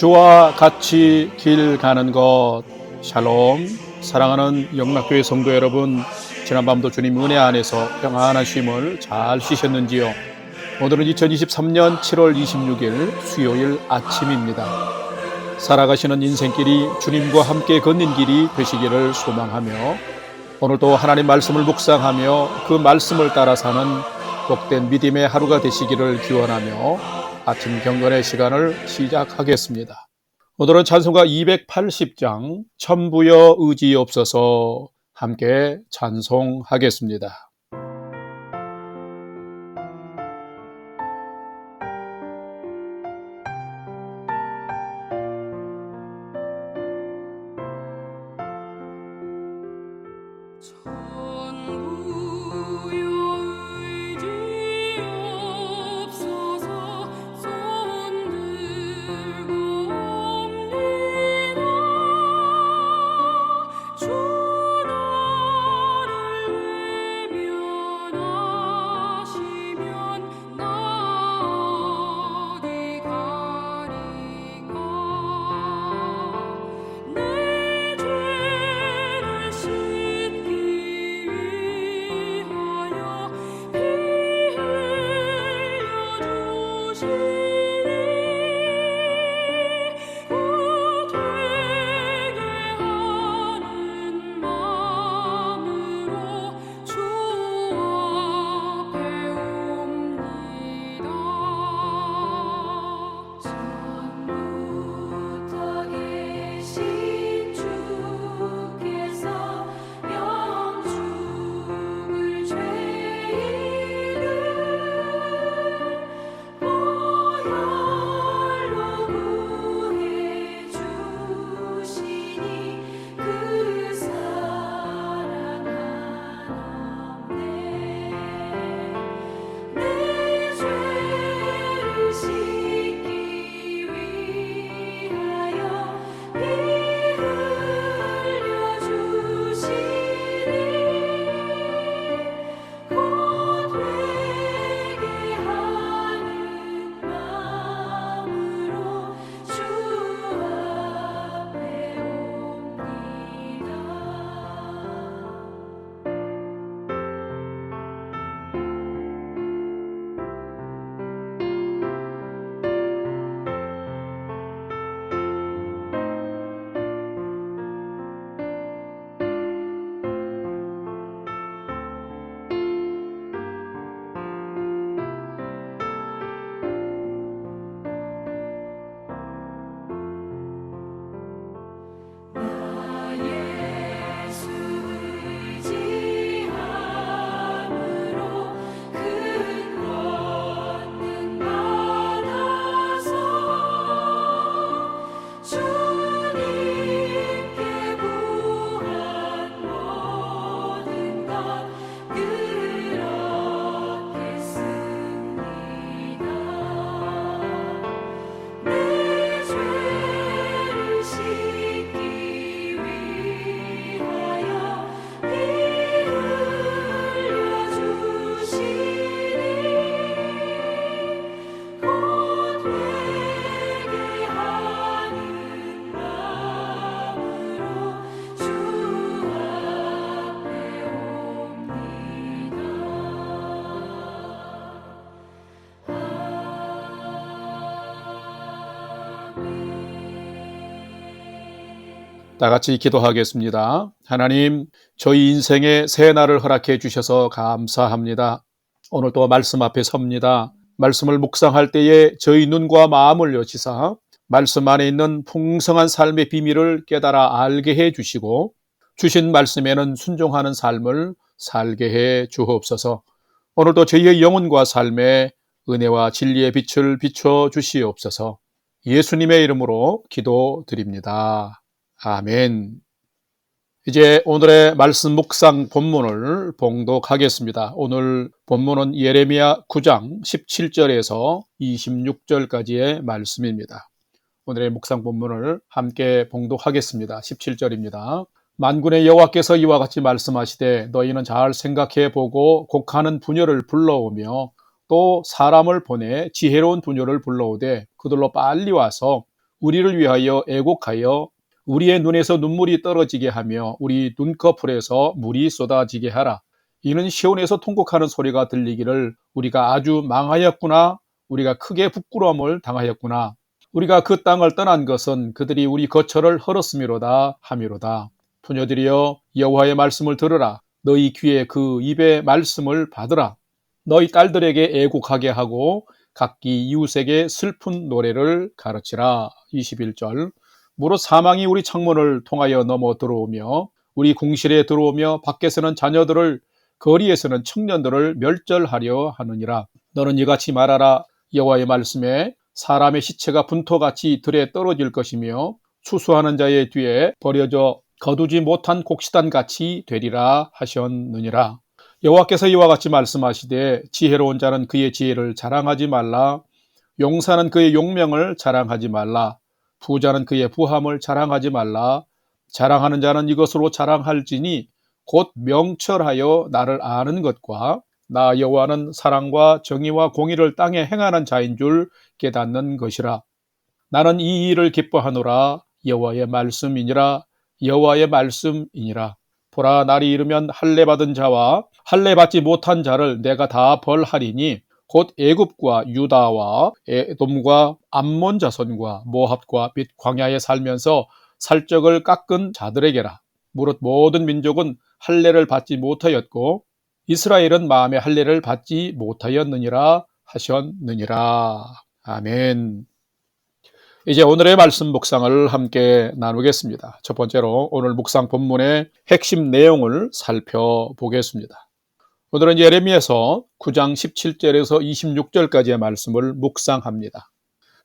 주와 같이 길 가는 것. 샬롬. 사랑하는 영락교회 성도 여러분, 지난밤도 주님 은혜 안에서 평안한 쉼을 잘 쉬셨는지요? 오늘은 2023년 7월 26일 수요일 아침입니다. 살아가시는 인생길이 주님과 함께 걷는 길이 되시기를 소망하며, 오늘도 하나님 말씀을 묵상하며 그 말씀을 따라 사는 복된 믿음의 하루가 되시기를 기원하며 아침 경건의 시간을 시작하겠습니다. 오늘은 찬송가 280장 천부여 의지옵소서 함께 찬송하겠습니다. 다 같이 기도하겠습니다. 하나님, 저희 인생에 새 날을 허락해 주셔서 감사합니다. 오늘 또 말씀 앞에 섭니다. 말씀을 묵상할 때에 저희 눈과 마음을 여시사 말씀 안에 있는 풍성한 삶의 비밀을 깨달아 알게 해 주시고, 주신 말씀에는 순종하는 삶을 살게 해 주옵소서. 오늘도 저희의 영혼과 삶에 은혜와 진리의 빛을 비춰 주시옵소서. 예수님의 이름으로 기도드립니다. 아멘. 이제 오늘의 말씀 묵상 본문을 봉독하겠습니다. 오늘 본문은 예레미야 9장 17절에서 26절까지의 말씀입니다. 오늘의 묵상 본문을 함께 봉독하겠습니다. 17절입니다. 만군의 여호와께서 이와 같이 말씀하시되 너희는 잘 생각해 보고 곡하는 부녀를 불러오며 또 사람을 보내 지혜로운 부녀를 불러오되 그들로 빨리 와서 우리를 위하여 애곡하여 우리의 눈에서 눈물이 떨어지게 하며 우리 눈꺼풀에서 물이 쏟아지게 하라. 이는 시온에서 통곡하는 소리가 들리기를 우리가 아주 망하였구나. 우리가 크게 부끄러움을 당하였구나. 우리가 그 땅을 떠난 것은 그들이 우리 거처를 헐었음이로다 하미로다. 부녀들이여 여호와의 말씀을 들으라. 너희 귀에 그 입의 말씀을 받으라. 너희 딸들에게 애곡하게 하고 각기 이웃에게 슬픈 노래를 가르치라. 21절. 무릇 사망이 우리 창문을 통하여 넘어 들어오며 우리 궁실에 들어오며 밖에서는 자녀들을 거리에서는 청년들을 멸절하려 하느니라. 너는 이같이 말하라. 여호와의 말씀에 사람의 시체가 분토같이 들에 떨어질 것이며 추수하는 자의 뒤에 버려져 거두지 못한 곡식단같이 되리라 하셨느니라. 여호와께서 이와 같이 말씀하시되 지혜로운 자는 그의 지혜를 자랑하지 말라. 용사는 그의 용명을 자랑하지 말라. 부자는 그의 부함을 자랑하지 말라. 자랑하는 자는 이것으로 자랑할지니 곧 명철하여 나를 아는 것과 나 여호와는 사랑과 정의와 공의를 땅에 행하는 자인 줄 깨닫는 것이라. 나는 이 일을 기뻐하노라. 여호와의 말씀이니라. 여호와의 말씀이니라. 보라, 날이 이르면 할례 받은 자와 할례 받지 못한 자를 내가 다 벌하리니 곧 애굽과 유다와 에돔과 암몬 자손과 모압과 및 광야에 살면서 살적을 깎은 자들에게라. 무릇 모든 민족은 할례를 받지 못하였고 이스라엘은 마음의 할례를 받지 못하였느니라 하셨느니라. 아멘. 이제 오늘의 말씀 묵상을 함께 나누겠습니다. 첫 번째로 오늘 묵상 본문의 핵심 내용을 살펴보겠습니다. 오늘은 예레미야서 9장 17절에서 26절까지의 말씀을 묵상합니다.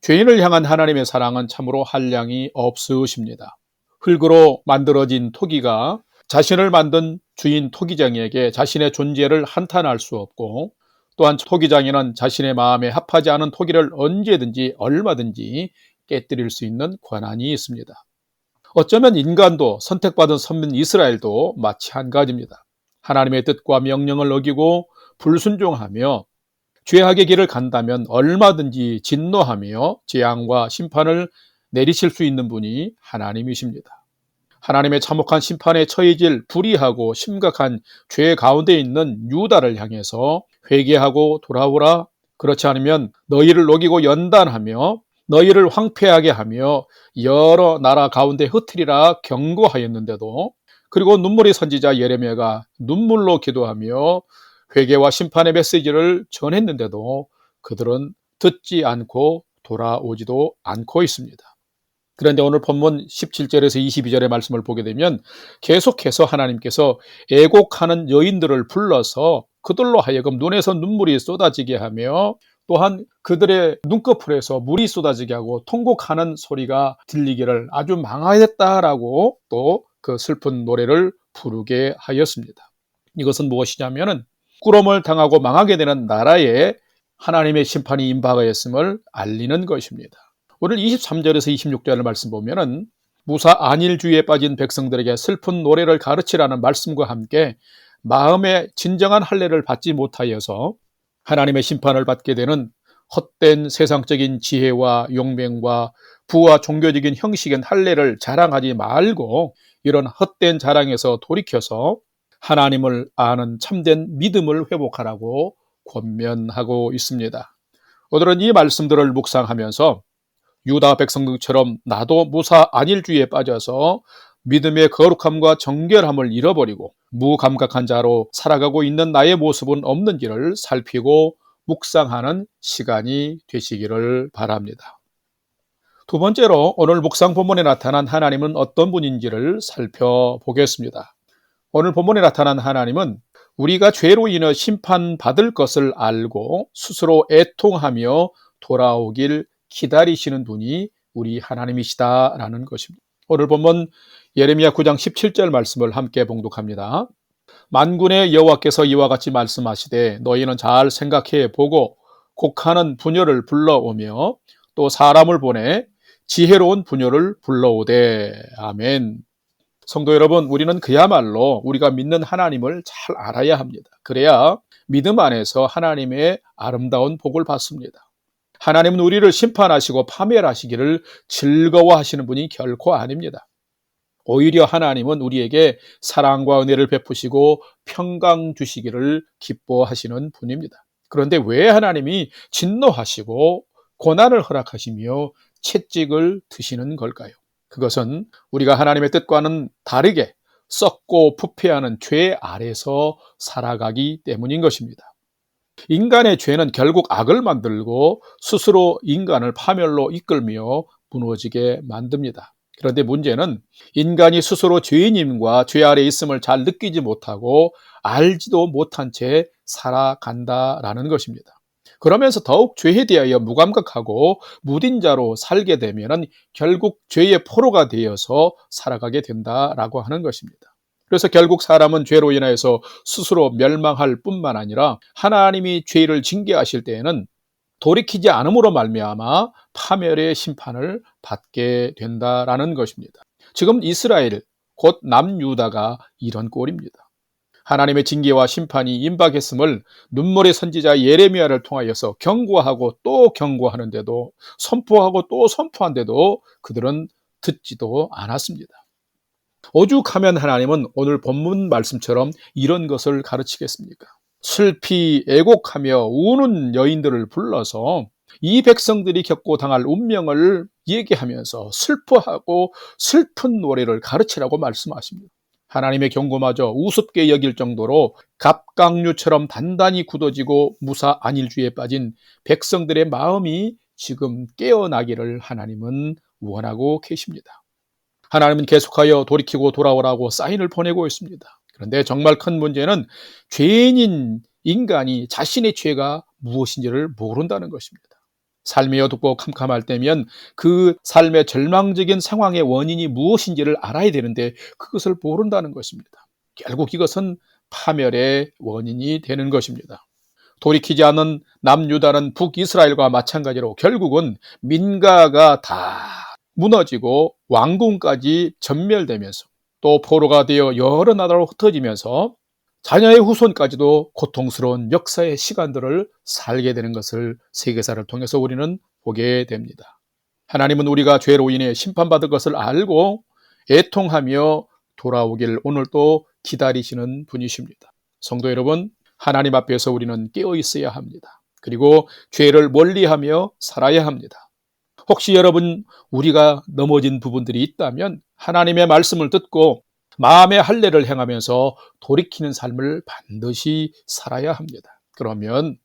죄인을 향한 하나님의 사랑은 참으로 한량이 없으십니다. 흙으로 만들어진 토기가 자신을 만든 주인 토기장에게 자신의 존재를 한탄할 수 없고, 또한 토기장에는 자신의 마음에 합하지 않은 토기를 언제든지 얼마든지 깨뜨릴 수 있는 권한이 있습니다. 어쩌면 인간도 선택받은 선민 이스라엘도 마치 한 가지입니다. 하나님의 뜻과 명령을 어기고 불순종하며 죄악의 길을 간다면 얼마든지 진노하며 재앙과 심판을 내리실 수 있는 분이 하나님이십니다. 하나님의 참혹한 심판에 처해질 불의하고 심각한 죄 가운데 있는 유다를 향해서 회개하고 돌아오라. 그렇지 않으면 너희를 녹이고 연단하며 너희를 황폐하게 하며 여러 나라 가운데 흩으리라 경고하였는데도, 그리고 눈물의 선지자 예레미야가 눈물로 기도하며 회개와 심판의 메시지를 전했는데도 그들은 듣지 않고 돌아오지도 않고 있습니다. 그런데 오늘 본문 17절에서 22절의 말씀을 보게 되면 계속해서 하나님께서 애곡하는 여인들을 불러서 그들로 하여금 눈에서 눈물이 쏟아지게 하며 또한 그들의 눈꺼풀에서 물이 쏟아지게 하고 통곡하는 소리가 들리기를 아주 망하였다라고 또 그 슬픈 노래를 부르게 하였습니다. 이것은 무엇이냐면은 꾸럼을 당하고 망하게 되는 나라에 하나님의 심판이 임박하였음을 알리는 것입니다. 오늘 23절에서 26절의 말씀 보면은 무사 안일주의에 빠진 백성들에게 슬픈 노래를 가르치라는 말씀과 함께 마음의 진정한 할례를 받지 못하여서 하나님의 심판을 받게 되는 헛된 세상적인 지혜와 용맹과 부와 종교적인 형식인 할례를 자랑하지 말고 이런 헛된 자랑에서 돌이켜서 하나님을 아는 참된 믿음을 회복하라고 권면하고 있습니다. 오늘은 이 말씀들을 묵상하면서 유다 백성들처럼 나도 무사 안일주의에 빠져서 믿음의 거룩함과 정결함을 잃어버리고 무감각한 자로 살아가고 있는 나의 모습은 없는지를 살피고 묵상하는 시간이 되시기를 바랍니다. 두 번째로 오늘 묵상 본문에 나타난 하나님은 어떤 분인지를 살펴보겠습니다. 오늘 본문에 나타난 하나님은 우리가 죄로 인해 심판받을 것을 알고 스스로 애통하며 돌아오길 기다리시는 분이 우리 하나님이시다라는 것입니다. 오늘 본문 예레미야 9장 17절 말씀을 함께 봉독합니다. 만군의 여호와께서 이와 같이 말씀하시되 너희는 잘 생각해 보고 곡하는 부녀를 불러오며 또 사람을 보내 지혜로운 부녀를 불러오되. 아멘. 성도 여러분, 우리는 그야말로 우리가 믿는 하나님을 잘 알아야 합니다. 그래야 믿음 안에서 하나님의 아름다운 복을 받습니다. 하나님은 우리를 심판하시고 파멸하시기를 즐거워하시는 분이 결코 아닙니다. 오히려 하나님은 우리에게 사랑과 은혜를 베푸시고 평강 주시기를 기뻐하시는 분입니다. 그런데 왜 하나님이 진노하시고 고난을 허락하시며 채찍을 드시는 걸까요? 그것은 우리가 하나님의 뜻과는 다르게 썩고 부패하는 죄 아래서 살아가기 때문인 것입니다. 인간의 죄는 결국 악을 만들고 스스로 인간을 파멸로 이끌며 무너지게 만듭니다. 그런데 문제는 인간이 스스로 죄인임과 죄 아래 있음을 잘 느끼지 못하고 알지도 못한 채 살아간다라는 것입니다. 그러면서 더욱 죄에 대하여 무감각하고 무딘 자로 살게 되면 결국 죄의 포로가 되어서 살아가게 된다라고 하는 것입니다. 그래서 결국 사람은 죄로 인하여서 스스로 멸망할 뿐만 아니라 하나님이 죄를 징계하실 때에는 돌이키지 않음으로 말미암아 파멸의 심판을 받게 된다라는 것입니다. 지금 이스라엘, 곧 남유다가 이런 꼴입니다. 하나님의 징계와 심판이 임박했음을 눈물의 선지자 예레미야를 통하여서 경고하고 또 경고하는데도, 선포하고 또 선포한데도 그들은 듣지도 않았습니다. 오죽하면 하나님은 오늘 본문 말씀처럼 이런 것을 가르치겠습니까? 슬피 애곡하며 우는 여인들을 불러서 이 백성들이 겪고 당할 운명을 얘기하면서 슬퍼하고 슬픈 노래를 가르치라고 말씀하십니다. 하나님의 경고마저 우습게 여길 정도로 갑각류처럼 단단히 굳어지고 무사 안일주의에 빠진 백성들의 마음이 지금 깨어나기를 하나님은 원하고 계십니다. 하나님은 계속하여 돌이키고 돌아오라고 사인을 보내고 있습니다. 그런데 정말 큰 문제는 죄인인 인간이 자신의 죄가 무엇인지를 모른다는 것입니다. 삶이 어둡고 캄캄할 때면 그 삶의 절망적인 상황의 원인이 무엇인지를 알아야 되는데 그것을 모른다는 것입니다. 결국 이것은 파멸의 원인이 되는 것입니다. 돌이키지 않은 남유다는 북이스라엘과 마찬가지로 결국은 민가가 다 무너지고 왕궁까지 전멸되면서 또 포로가 되어 여러 나라로 흩어지면서 자녀의 후손까지도 고통스러운 역사의 시간들을 살게 되는 것을 세계사를 통해서 우리는 보게 됩니다. 하나님은 우리가 죄로 인해 심판받을 것을 알고 애통하며 돌아오길 오늘도 기다리시는 분이십니다. 성도 여러분, 하나님 앞에서 우리는 깨어 있어야 합니다. 그리고 죄를 멀리하며 살아야 합니다. 혹시 여러분 우리가 넘어진 부분들이 있다면 하나님의 말씀을 듣고 마음의 할례를 행하면서 돌이키는 삶을 반드시 살아야 합니다. 그러면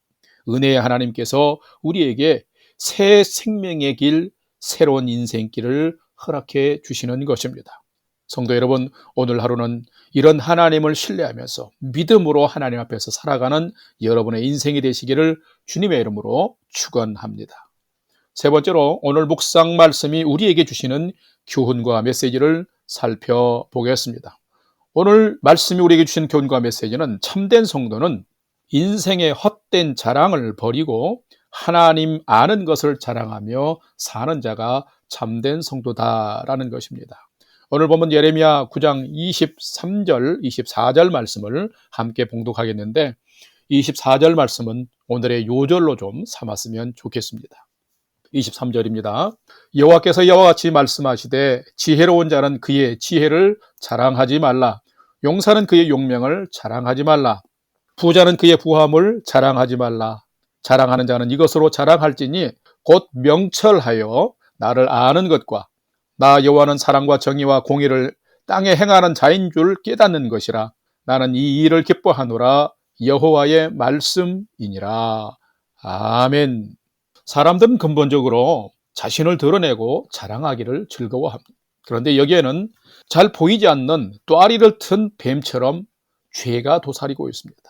은혜의 하나님께서 우리에게 새 생명의 길, 새로운 인생길을 허락해 주시는 것입니다. 성도 여러분, 오늘 하루는 이런 하나님을 신뢰하면서 믿음으로 하나님 앞에서 살아가는 여러분의 인생이 되시기를 주님의 이름으로 축원합니다. 세 번째로 오늘 묵상 말씀이 우리에게 주시는 교훈과 메시지를 살펴보겠습니다. 오늘 말씀이 우리에게 주신 교훈과 메시지는 참된 성도는 인생의 헛된 자랑을 버리고 하나님 아는 것을 자랑하며 사는 자가 참된 성도다라는 것입니다. 오늘 보면 예레미야 9장 23절, 24절 말씀을 함께 봉독하겠는데 24절 말씀은 오늘의 요절로 좀 삼았으면 좋겠습니다. 23절입니다. 여호와께서 이와 같이 말씀하시되 지혜로운 자는 그의 지혜를 자랑하지 말라. 용사는 그의 용명을 자랑하지 말라. 부자는 그의 부함을 자랑하지 말라. 자랑하는 자는 이것으로 자랑할지니 곧 명철하여 나를 아는 것과 나 여호와는 사랑과 정의와 공의를 땅에 행하는 자인 줄 깨닫는 것이라. 나는 이 일을 기뻐하노라. 여호와의 말씀이니라. 아멘. 사람들은 근본적으로 자신을 드러내고 자랑하기를 즐거워합니다. 그런데 여기에는 잘 보이지 않는 또아리를 튼 뱀처럼 죄가 도사리고 있습니다.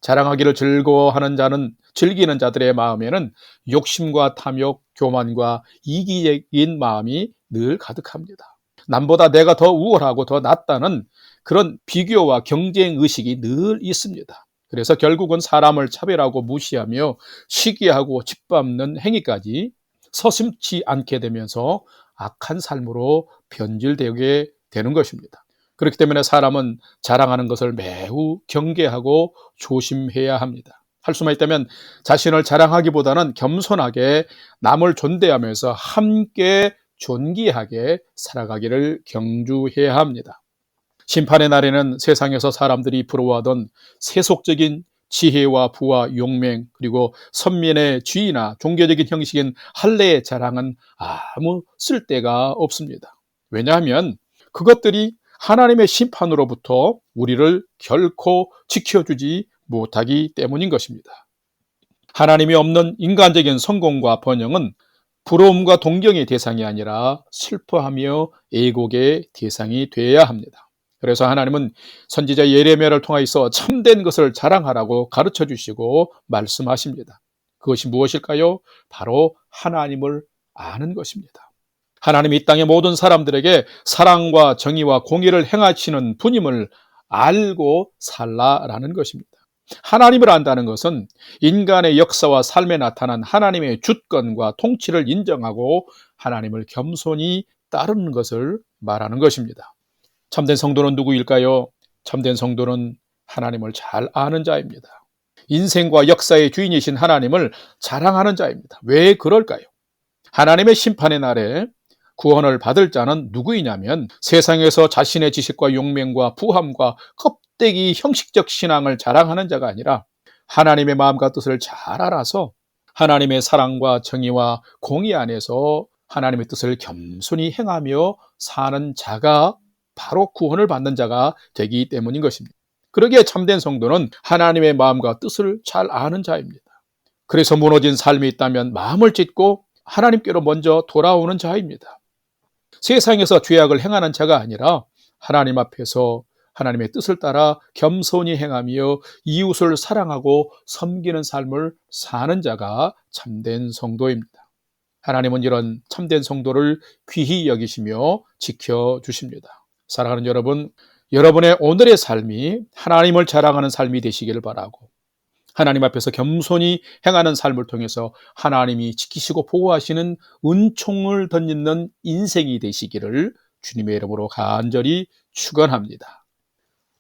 자랑하기를 즐거워하는 자는 즐기는 자들의 마음에는 욕심과 탐욕, 교만과 이기적인 마음이 늘 가득합니다. 남보다 내가 더 우월하고 더 낫다는 그런 비교와 경쟁 의식이 늘 있습니다. 그래서 결국은 사람을 차별하고 무시하며 시기하고 짓밟는 행위까지 서슴지 않게 되면서 악한 삶으로 변질되게 되는 것입니다. 그렇기 때문에 사람은 자랑하는 것을 매우 경계하고 조심해야 합니다. 할 수만 있다면 자신을 자랑하기보다는 겸손하게 남을 존대하면서 함께 존귀하게 살아가기를 경주해야 합니다. 심판의 날에는 세상에서 사람들이 부러워하던 세속적인 지혜와 부와 용맹, 그리고 선민의 지위나 종교적인 형식인 할례의 자랑은 아무 쓸데가 없습니다. 왜냐하면 그것들이 하나님의 심판으로부터 우리를 결코 지켜주지 못하기 때문인 것입니다. 하나님이 없는 인간적인 성공과 번영은 부러움과 동경의 대상이 아니라 슬퍼하며 애곡의 대상이 되어야 합니다. 그래서 하나님은 선지자 예레미야를 통하여서 참된 것을 자랑하라고 가르쳐 주시고 말씀하십니다. 그것이 무엇일까요? 바로 하나님을 아는 것입니다. 하나님이 이 땅의 모든 사람들에게 사랑과 정의와 공의를 행하시는 분임을 알고 살라라는 것입니다. 하나님을 안다는 것은 인간의 역사와 삶에 나타난 하나님의 주권과 통치를 인정하고 하나님을 겸손히 따르는 것을 말하는 것입니다. 참된 성도는 누구일까요? 참된 성도는 하나님을 잘 아는 자입니다. 인생과 역사의 주인이신 하나님을 자랑하는 자입니다. 왜 그럴까요? 하나님의 심판의 날에 구원을 받을 자는 누구이냐면 세상에서 자신의 지식과 용맹과 부함과 껍데기 형식적 신앙을 자랑하는 자가 아니라 하나님의 마음과 뜻을 잘 알아서 하나님의 사랑과 정의와 공의 안에서 하나님의 뜻을 겸손히 행하며 사는 자가 바로 구원을 받는 자가 되기 때문인 것입니다. 그러기에 참된 성도는 하나님의 마음과 뜻을 잘 아는 자입니다. 그래서 무너진 삶이 있다면 마음을 찢고 하나님께로 먼저 돌아오는 자입니다. 세상에서 죄악을 행하는 자가 아니라 하나님 앞에서 하나님의 뜻을 따라 겸손히 행하며 이웃을 사랑하고 섬기는 삶을 사는 자가 참된 성도입니다. 하나님은 이런 참된 성도를 귀히 여기시며 지켜주십니다. 사랑하는 여러분, 여러분의 오늘의 삶이 하나님을 자랑하는 삶이 되시기를 바라고 하나님 앞에서 겸손히 행하는 삶을 통해서 하나님이 지키시고 보호하시는 은총을 덧입는 인생이 되시기를 주님의 이름으로 간절히 축원합니다.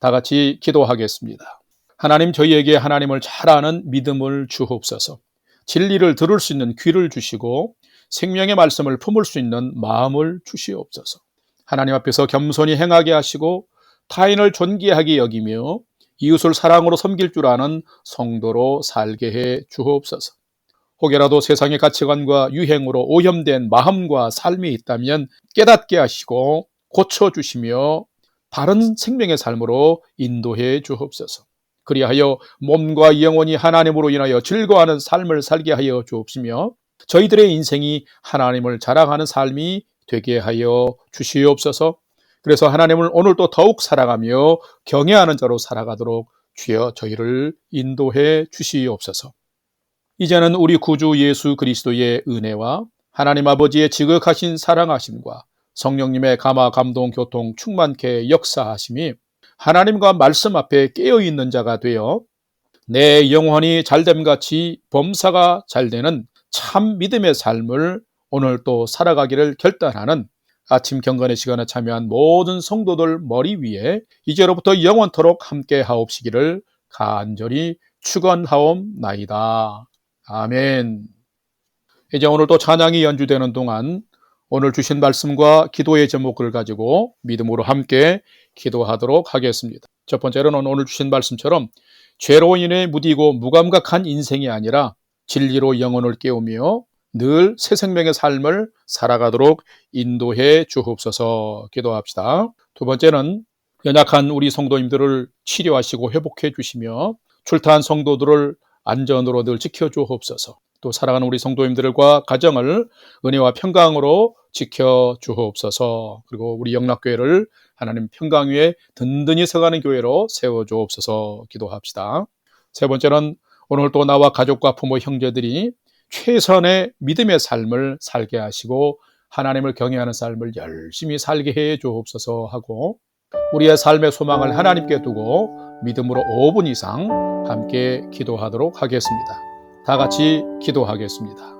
다 같이 기도하겠습니다. 하나님, 저희에게 하나님을 잘 아는 믿음을 주옵소서. 진리를 들을 수 있는 귀를 주시고 생명의 말씀을 품을 수 있는 마음을 주시옵소서. 하나님 앞에서 겸손히 행하게 하시고 타인을 존귀하게 여기며 이웃을 사랑으로 섬길 줄 아는 성도로 살게 해 주옵소서. 혹여라도 세상의 가치관과 유행으로 오염된 마음과 삶이 있다면 깨닫게 하시고 고쳐주시며 바른 생명의 삶으로 인도해 주옵소서. 그리하여 몸과 영혼이 하나님으로 인하여 즐거워하는 삶을 살게 하여 주옵시며 저희들의 인생이 하나님을 자랑하는 삶이 되게 하여 주시옵소서. 그래서 하나님을 오늘도 더욱 사랑하며 경외하는 자로 살아가도록 주여 저희를 인도해 주시옵소서. 이제는 우리 구주 예수 그리스도의 은혜와 하나님 아버지의 지극하신 사랑하심과 성령님의 감화 감동 교통 충만케 역사하심이 하나님과 말씀 앞에 깨어있는 자가 되어 내 영혼이 잘됨같이 범사가 잘되는 참 믿음의 삶을 오늘 또 살아가기를 결단하는 아침 경건의 시간에 참여한 모든 성도들 머리 위에 이제로부터 영원토록 함께 하옵시기를 간절히 축원하옵나이다. 아멘. 이제 오늘도 찬양이 연주되는 동안 오늘 주신 말씀과 기도의 제목을 가지고 믿음으로 함께 기도하도록 하겠습니다. 첫 번째로는 오늘 주신 말씀처럼 죄로 인해 무디고 무감각한 인생이 아니라 진리로 영혼을 깨우며 늘 새 생명의 삶을 살아가도록 인도해 주옵소서. 기도합시다. 두 번째는 연약한 우리 성도님들을 치료하시고 회복해 주시며 출타한 성도들을 안전으로 늘 지켜 주옵소서. 또 사랑하는 우리 성도님들과 가정을 은혜와 평강으로 지켜 주옵소서. 그리고 우리 영락교회를 하나님 평강 위에 든든히 서가는 교회로 세워 주옵소서. 기도합시다. 세 번째는 오늘 또 나와 가족과 부모 형제들이 최선의 믿음의 삶을 살게 하시고 하나님을 경외하는 삶을 열심히 살게 해 주옵소서 하고 우리의 삶의 소망을 하나님께 두고 믿음으로 5분 이상 함께 기도하도록 하겠습니다. 다 같이 기도하겠습니다.